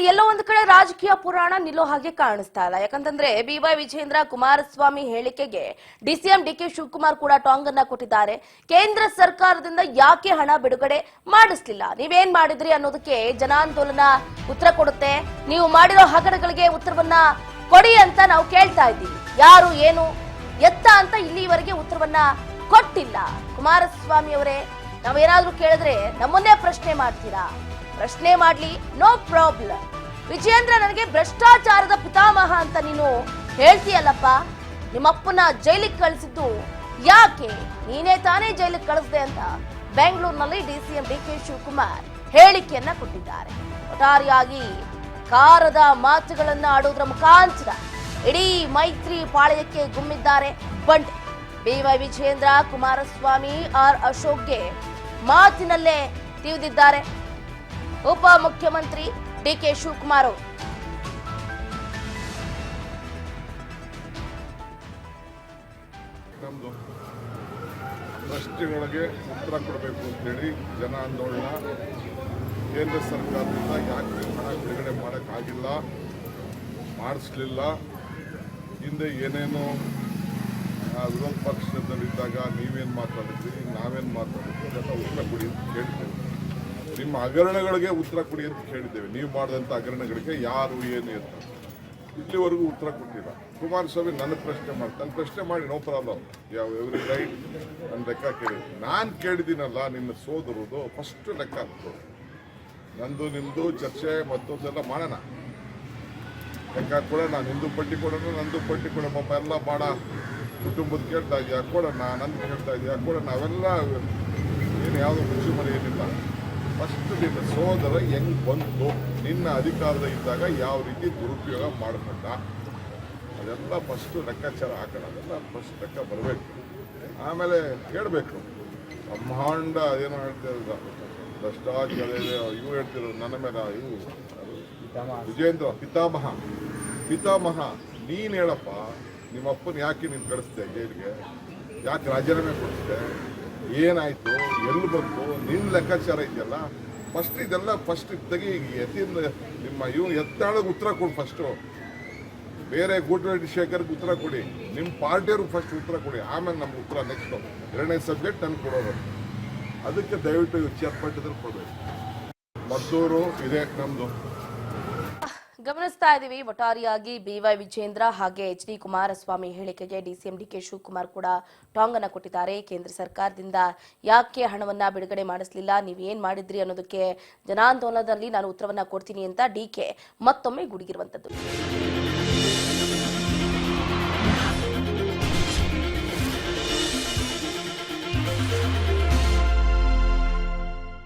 ಎಲ್ಲೋ ಒಂದು ಕಡೆ ರಾಜಕೀಯ ಪುರಾಣ ನಿಲ್ಲೋ ಹಾಗೆ ಕಾಣಿಸ್ತಾ ಇಲ್ಲ. ಯಾಕಂತಂದ್ರೆ ಬಿವೈ ವಿಜೇಂದ್ರ ಕುಮಾರಸ್ವಾಮಿ ಹೇಳಿಕೆಗೆ ಡಿಸಿಎಂ ಡಿಕೆ ಶಿವಕುಮಾರ್ ಕೂಡ ಟಾಂಗ್ ಅನ್ನ ಕೊಟ್ಟಿದ್ದಾರೆ. ಕೇಂದ್ರ ಸರ್ಕಾರದಿಂದ ಯಾಕೆ ಹಣ ಬಿಡುಗಡೆ ಮಾಡಿಸ್ಲಿಲ್ಲ, ನೀವೇನ್ ಮಾಡಿದ್ರಿ ಅನ್ನೋದಕ್ಕೆ ಜನಾಂದೋಲನ ಉತ್ತರ ಕೊಡುತ್ತೆ. ನೀವು ಮಾಡಿರೋ ಹಗರಣಗಳಿಗೆ ಉತ್ತರವನ್ನ ಕೊಡಿ ಅಂತ ನಾವು ಕೇಳ್ತಾ ಇದ್ದೀವಿ. ಯಾರು ಏನು ಎತ್ತ ಅಂತ ಇಲ್ಲಿವರೆಗೆ ಉತ್ತರವನ್ನ ಕೊಟ್ಟಿಲ್ಲ. ಕುಮಾರಸ್ವಾಮಿ ಅವರೇ, ನಾವೇನಾದ್ರೂ ಕೇಳಿದ್ರೆ ನಮ್ಮನ್ನೇ ಪ್ರಶ್ನೆ ಮಾಡ್ತೀರಾ? ಪ್ರಶ್ನೆ ಮಾಡ್ಲಿ, ನೋ ಪ್ರಾಬ್ಲಮ್. ವಿಜೇಂದ್ರ ನನಗೆ ಭ್ರಷ್ಟಾಚಾರದ ಪಿತಾಮಹ ಅಂತ ನೀನು ಹೇಳ್ತೀಯಲ್ಲಪ್ಪ, ನಿಮ್ಮಪ್ಪನ ಜೈಲಿಗೆ ಕಳಿಸಿದ್ದು ಯಾಕೆ? ನೀನೇ ತಾನೇ ಜೈಲಿಗೆ ಕಳಿಸ್ದೆ ಅಂತ ಬೆಂಗಳೂರಿನಲ್ಲಿ ಡಿಸಿಎಂ ಡಿಕೆ ಶಿವಕುಮಾರ್ ಹೇಳಿಕೆಯನ್ನ ಕೊಟ್ಟಿದ್ದಾರೆ. ಒಟ್ಟಾರೆಯಾಗಿ ಕಾರದ ಮಾತುಗಳನ್ನ ಆಡೋದ್ರ ಮುಖಾಂತರ ಇಡೀ ಮೈತ್ರಿ ಪಾಳಯಕ್ಕೆ ಗುಮ್ಮಿದ್ದಾರೆ ಬಂಡೆ. ಬಿವೈ ವಿಜೇಂದ್ರ ಕುಮಾರಸ್ವಾಮಿ ಆರ್ ಅಶೋಕ್ಗೆ ಮಾತಿನಲ್ಲೇ ತಿವಿದಿದ್ದಾರೆ ಉಪ ಮುಖ್ಯಮಂತ್ರಿ ಡಿಕೆ ಶಿವಕುಮಾರ್ ಅವರು. ನಮ್ದು ಪ್ರಶ್ನೆಗಳಿಗೆ ಉತ್ತರ ಕೊಡಬೇಕು ಅಂತೇಳಿ ಜನ ಆಂದೋಲನ. ಕೇಂದ್ರ ಸರ್ಕಾರದಿಂದ ಯಾಕೆ ಹಣ ಬಿಡುಗಡೆ ಮಾಡೋಕ್ಕಾಗಿಲ್ಲ, ಮಾಡಿಸ್ಲಿಲ್ಲ, ಹಿಂದೆ ಏನೇನು ವಿರೋಧ ಪಕ್ಷದಲ್ಲಿದ್ದಾಗ ನೀವೇನು ಮಾತಾಡಿದ್ರಿ, ನಾವೇನು ಮಾತಾಡಿದ್ವಿ, ಅದೆಲ್ಲ ಉತ್ತರ ಕೊಡಿ ಅಂತ ಕೇಳ್ತೇವೆ. ನಿಮ್ಮ ಹಗರಣಗಳಿಗೆ ಉತ್ತರ ಕೊಡಿ ಅಂತ ಕೇಳಿದ್ದೇವೆ. ನೀವು ಮಾಡಿದಂಥ ಹಗರಣಗಳಿಗೆ ಯಾರು ಏನು ಅಂತ ಇಲ್ಲಿವರೆಗೂ ಉತ್ತರ ಕೊಟ್ಟಿಲ್ಲ. ಕುಮಾರಸ್ವಾಮಿ ನನ್ನ ಪ್ರಶ್ನೆ ಮಾಡ್ತಾನೆ, ಪ್ರಶ್ನೆ ಮಾಡಿ, ನೋ ಪ್ರಾಬ್ಲಮ್, ಯಾವ ಎವ್ರಿ ರೈಟ್. ನನ್ನ ಲೆಕ್ಕ ಕೇಳಿ, ನಾನು ಕೇಳಿದ್ದೀನಲ್ಲ ನಿನ್ನ ಸೋದರದು, ಫಸ್ಟ್ ಲೆಕ್ಕ ಹಾಕ್ತು. ನಂದು ನಿಮ್ಮದು ಚರ್ಚೆ ಮತ್ತೊಂದೆಲ್ಲ ಮಾಡೋಣ, ಲೆಕ್ಕ ಕೊಡೋಣ. ನಿಂದು ಪಟ್ಟಿ ಕೊಡೋಣ, ನಂದು ಪಟ್ಟಿ ಕೊಡೋಣ. ಪಾಪ ಎಲ್ಲ ಭಾಳ ಕುಟುಂಬದ ಕೇಳ್ತಾ ಇದೆಯಾ ಕೊಡೋಣ, ನಂದು ಕೇಳ್ತಾ ಇದೆಯಾ ಕೊಡೋಣ. ನಾವೆಲ್ಲ ಏನು ಯಾವುದೋ ಮುಚ್ಚುಮರೆ ಏನಿಲ್ಲ. ಫಸ್ಟ್ ನಿನ್ನ ಸೋದರ ಹೆಂಗೆ ಬಂತು, ನಿನ್ನ ಅಧಿಕಾರದ ಇದ್ದಾಗ ಯಾವ ರೀತಿ ದುರುಪಯೋಗ ಮಾಡಿಕೊಂಡ, ಅದೆಲ್ಲ ಫಸ್ಟು ಲೆಕ್ಕಾಚಾರ ಹಾಕೋಣ. ಅದೆಲ್ಲ ಫಸ್ಟ್ ಲೆಕ್ಕ ಬರಬೇಕು. ಆಮೇಲೆ ಕೇಳಬೇಕು. ಬ್ರಹ್ಮಾಂಡ ಏನೋ ಹೇಳ್ತಿರೋದು ಭ್ರಷ್ಟಾಚಾರ ಇವು ಹೇಳ್ತಿರೋದು ನನ್ನ ಮೇಲೆ. ಇವು ವಿಜೇಂದ್ರ ಪಿತಾಮಹ ನೀನು ಹೇಳಪ್ಪ, ನಿಮ್ಮಪ್ಪನ ಯಾಕೆ ನೀನು ಕಳಿಸ್ದೆ ಜೈಲಿಗೆ, ಯಾಕೆ ರಾಜೀನಾಮೆ ಕೊಡಿಸ್ದೆ, ಏನಾಯಿತು, ಎಲ್ಲಿ ಬಂತು, ನಿನ್ನ ಲೆಕ್ಕಾಚಾರ ಇದೆಯಲ್ಲ. ಫಸ್ಟ್ ಇದೆಲ್ಲ ಫಸ್ಟ್ ತೆಗಿ. ಎತ್ತಿಂದ ನಿಮ್ಮ ಎತ್ತಾಳಗೆ ಉತ್ತರ ಕೊಡು ಫಸ್ಟು. ಬೇರೆ ಗೂಟರೆಡ್ಡಿ ಶೇಖರ್ಗೆ ಉತ್ತರ ಕೊಡಿ, ನಿಮ್ಮ ಪಾರ್ಟಿಯವ್ರಿಗೆ ಫಸ್ಟ್ ಉತ್ತರ ಕೊಡಿ, ಆಮೇಲೆ ನಮ್ಗೆ ಉತ್ತರ ನೆಕ್ಸ್ಟು. ಎರಡನೇ ಸಬ್ಜೆಕ್ಟ್ ನನಗೆ ಕೊಡೋದು. ಅದಕ್ಕೆ ದಯವಿಟ್ಟು ಚೇರ್ಪಟ್ಟಿದ್ರೆ ಕೊಡಬೇಕು. ಮದ್ದೂರು ಇದೆ ನಮ್ಮದು. ಗಮನಿಸ್ತಾ ಇದ್ದೀವಿ. ಒಟ್ಟಾರೆಯಾಗಿ ಬಿವೈ ವಿಜೇಂದ್ರ ಹಾಗೆ ಎಚ್ ಡಿ ಕುಮಾರಸ್ವಾಮಿ ಹೇಳಿಕೆಗೆ ಡಿಸಿಎಂ ಡಿಕೆ ಶಿವಕುಮಾರ್ ಕೂಡ ಟಾಂಗ್ ಅನ್ನ ಕೊಟ್ಟಿದ್ದಾರೆ. ಕೇಂದ್ರ ಸರ್ಕಾರದಿಂದ ಯಾಕೆ ಹಣವನ್ನ ಬಿಡುಗಡೆ ಮಾಡಿಸಲಿಲ್ಲ, ನೀವೇನ್ ಮಾಡಿದ್ರಿ ಅನ್ನೋದಕ್ಕೆ ಜನಾಂದೋಲನದಲ್ಲಿ ನಾನು ಉತ್ತರವನ್ನ ಕೊಡ್ತೀನಿ ಅಂತ ಡಿಕೆ ಮತ್ತೊಮ್ಮೆ ಗುಡುಗಿರುವಂತದ್ದು.